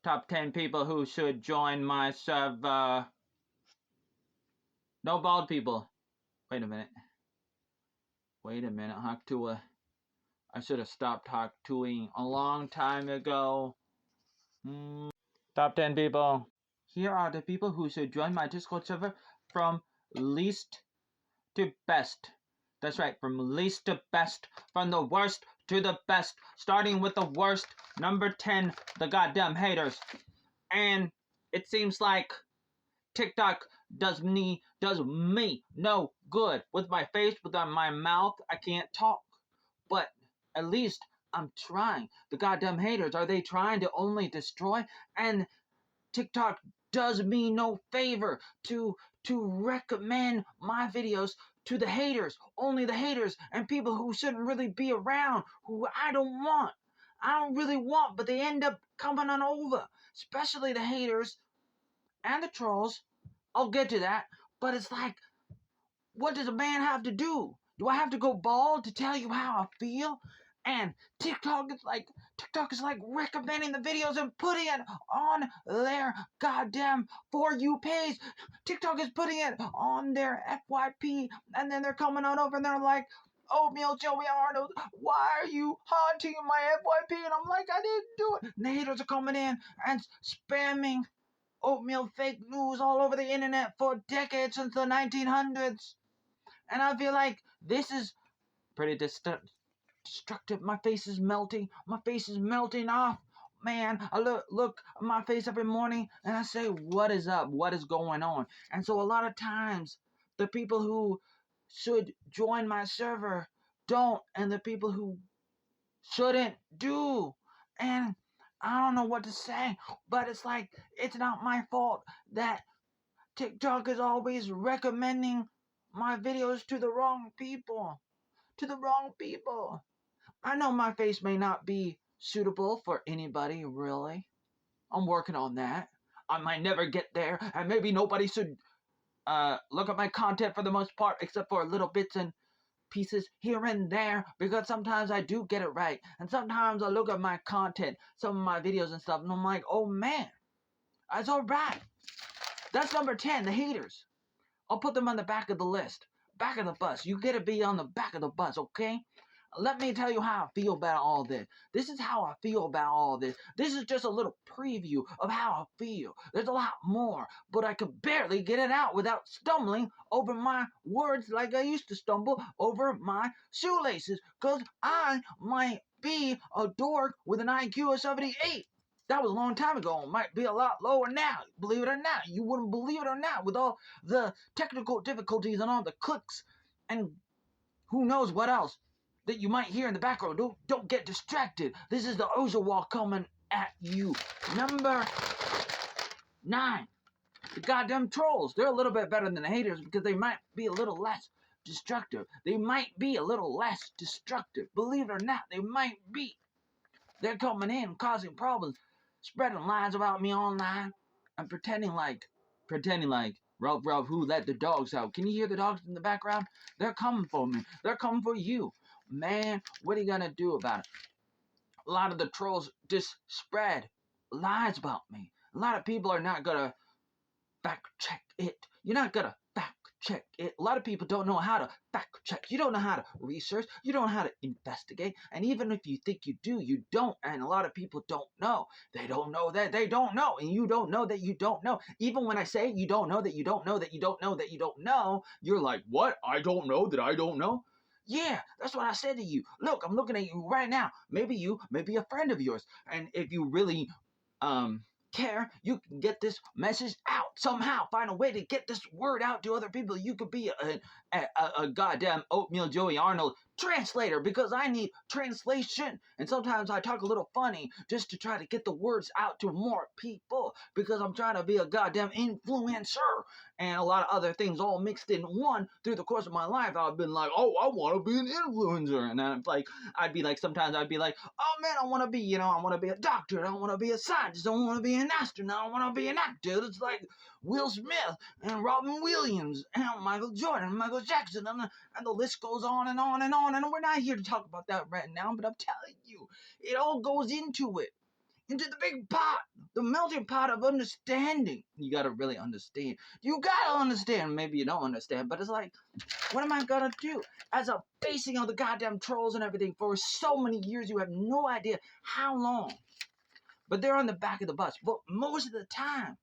Top 10 people who should join my server. No bald people. Wait a minute. Haktua. I should have stopped Haktuing a long time ago. Top 10 people. Here are the people who should join my Discord server from least to best. That's right, from least to best. From the worst to the best. Starting with the worst, number 10, the goddamn haters. And it seems like TikTok does me no good. With my face, with my mouth, I can't talk. But at least I'm trying. The goddamn haters, are they trying to only destroy? And TikTok does me no favor to recommend my videos to the haters, only the haters, and people who shouldn't really be around, who I don't want. I don't really want, but they end up coming on over, especially the haters and the trolls. I'll get to that, but it's like, what does a man have to do? Do I have to go bald to tell you how I feel? And TikTok is like recommending the videos and putting it on their goddamn For You page. TikTok is putting it on their FYP, and then they're coming on over and they're like, Oatmeal Joey Arnold, why are you haunting my FYP? And I'm like, I didn't do it. And the haters are coming in and spamming oatmeal fake news all over the internet for decades, since the 1900s. And I feel like this is pretty destructive. My face is melting. My face is melting off. Man, I look at my face every morning and I say, what is up? What is going on? And so a lot of times, the people who should join my server don't, and the people who shouldn't do. And I don't know what to say, but it's like, it's not my fault that TikTok is always recommending my videos to the wrong people. To the wrong people. I know my face may not be suitable for anybody, really. I'm working on that. I might never get there, and maybe nobody should look at my content for the most part, except for little bits and pieces here and there, because sometimes I do get it right, and sometimes I look at my content, some of my videos and stuff, and I'm like, oh man, that's alright. That's number 10, the haters. I'll put them on the back of the list. Back of the bus. You gotta be on the back of the bus, okay? Let me tell you how I feel about all this. This is how I feel about all this. This is just a little preview of how I feel. There's a lot more, but I could barely get it out without stumbling over my words like I used to stumble over my shoelaces, because I might be a dork with an IQ of 78. That was a long time ago. It might be a lot lower now, believe it or not. You wouldn't believe it or not, with all the technical difficulties and all the clicks and who knows what else that you might hear in the background. Don't get distracted. This is the Ozawal coming at you. Number 9. The goddamn trolls. They're a little bit better than the haters because they might be a little less destructive. They might be a little less destructive. Believe it or not, they might be. They're coming in, causing problems, spreading lies about me online, and pretending like, Ralph, who let the dogs out? Can you hear the dogs in the background? They're coming for me. They're coming for you. Man, what are you gonna do about it? A lot of the trolls just spread lies about me. A lot of people are not gonna fact check it. You're not gonna fact check it. A lot of people don't know how to fact check. You don't know how to research. You don't know how to investigate. And even if you think you do, you don't. And a lot of people don't know. They don't know that they don't know. And you don't know that you don't know. Even when I say you don't know that you don't know that you don't know that you don't know, you're like, what? I don't know that I don't know? Yeah, that's what I said to you. Look, I'm looking at you right now. Maybe you may be a friend of yours. And if you really care, you can get this message out somehow. Find a way to get this word out to other people. You could be a goddamn Oatmeal Joey Arnold translator, because I need translation. And sometimes I talk a little funny just to try to get the words out to more people, because I'm trying to be a goddamn influencer and a lot of other things all mixed in one. Through the course of my life, I've been like, oh, I want to be an influencer. And then sometimes I'd be like, oh man, I want to be, I want to be a doctor. I want to be a scientist. I want to be an astronaut. I want to be an actor. It's like Will Smith and Robin Williams and Michael Jordan and Michael Jackson. And the list goes on and on and on. And we're not here to talk about that right now, but I'm telling you, it all goes into it. into the big pot, the melting pot of understanding. You gotta really understand. You gotta understand. Maybe you don't understand, but it's like, what am I gonna do? As a facing all the goddamn trolls and everything for so many years, you have no idea how long. But they're on the back of the bus. But most of the time,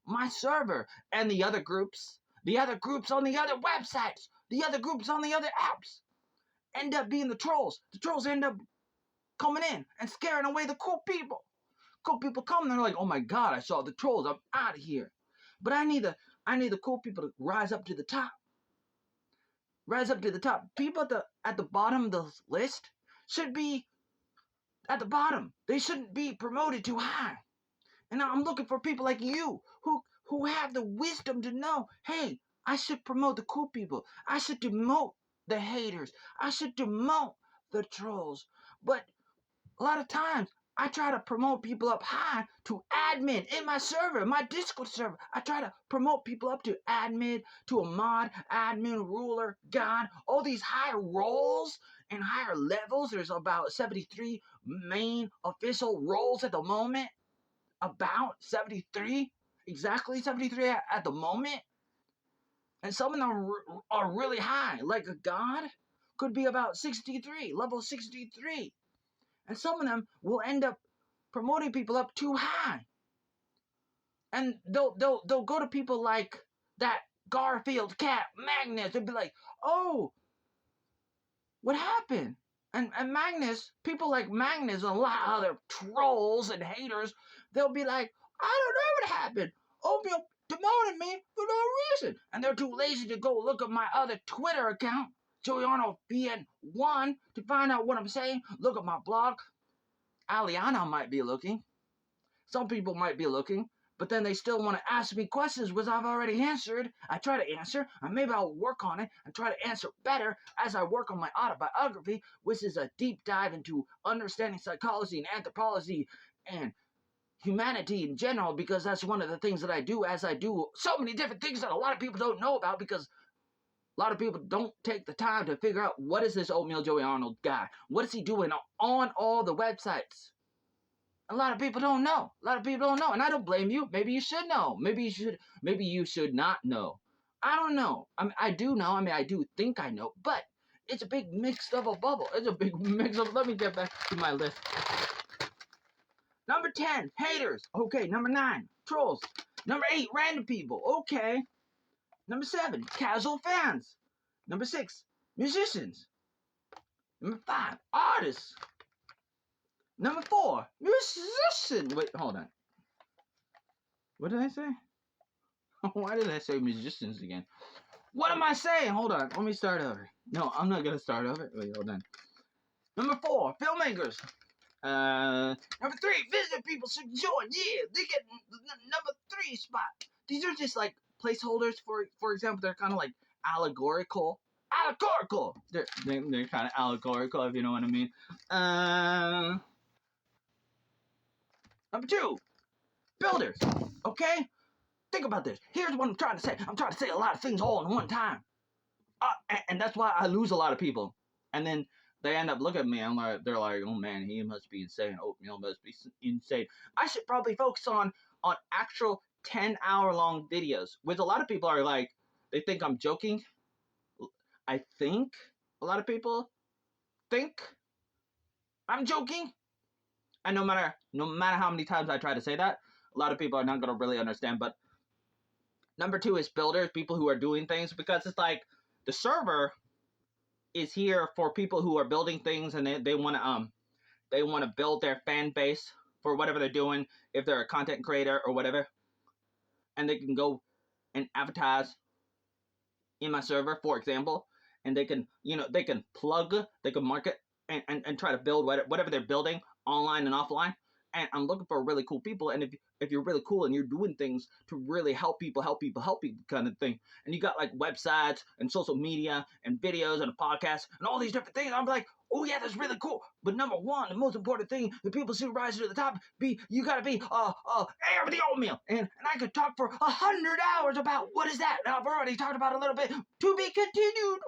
my server and the other groups on the other websites, the other groups on the other apps, end up being the trolls. The trolls end up coming in and scaring away the cool people. Cool people come and they're like, oh my god, I saw the trolls, I'm out of here. But I need the cool people to rise up to the top. Rise up to the top. People at the bottom of the list should be at the bottom. They shouldn't be promoted too high. And I'm looking for people like you who have the wisdom to know, hey, I should promote the cool people. I should demote the haters. I should demote the trolls. But a lot of times, I try to promote people up high to admin in my server, my Discord server. I try to promote people up to admin, to a mod, admin, ruler, god, all these higher roles and higher levels. There's about 73 main official roles at the moment. About 73, exactly 73 at the moment. And some of them are really high, like a god could be about 63, level 63. And some of them will end up promoting people up too high. And they'll go to people like that Garfield cat, Magnus, and be like, oh, what happened? And Magnus, people like Magnus and a lot of other trolls and haters, they'll be like, I don't know what happened. Oatmeal demoted me for no reason. And they're too lazy to go look at my other Twitter account, JoeyArnoldBN1, to find out what I'm saying. Look at my blog. Aliana might be looking. Some people might be looking. But then they still want to ask me questions which I've already answered. I try to answer, and maybe I'll work on it and try to answer better as I work on my autobiography, which is a deep dive into understanding psychology and anthropology and humanity in general, because that's one of the things that I do as I do so many different things that a lot of people don't know about, because a lot of people don't take the time to figure out what is this Oatmeal Joey Arnold guy? What is he doing on all the websites? A lot of people don't know. A lot of people don't know. And I don't blame you. Maybe you should know. Maybe you should not know. I don't know. I do know. I do think I know. But it's a big mix of a bubble. It's a big mix of... Let me get back to my list. Number 10, haters. Okay. Number 9, trolls. Number 8, random people. Okay. Number 7, casual fans. Number 6, musicians. Number 5, artists. Number 4, musician. Wait, hold on. What did I say? Why did I say musicians again? What am I saying? Hold on. Let me start over. No, I'm not going to start over. Wait, hold on. Number 4, filmmakers. Number 3, visitor people should join. Yeah, they get number 3 spot. These are just like placeholders. For example, they're kind of like allegorical. They're kind of allegorical, if you know what I mean. Number 2, builders. Okay? Think about this. Here's what I'm trying to say. I'm trying to say a lot of things all in one time. And that's why I lose a lot of people. And then they end up looking at me and they're like, oh man, he must be insane. Oatmeal must be insane. I should probably focus on actual 10-hour-long videos, which a lot of people are like, they think I'm joking. I think a lot of people think I'm joking. And no matter how many times I try to say that, a lot of people are not going to really understand. But number 2 is builders, people who are doing things, because it's like the server is here for people who are building things, and they want to build their fan base for whatever they're doing, if they're a content creator or whatever, and they can go and advertise in my server, for example, and they can plug, they can market and try to build whatever they're building online and offline. And I'm looking for really cool people. And if you're really cool and you're doing things to really help people kind of thing, and you got like websites and social media and videos and a podcast and all these different things, I'm like, oh yeah, that's really cool. But number 1, the most important thing, the people who rise to the top, you gotta be air of the oatmeal. And I could talk for 100 hours about what is that. And I've already talked about a little bit. To be continued.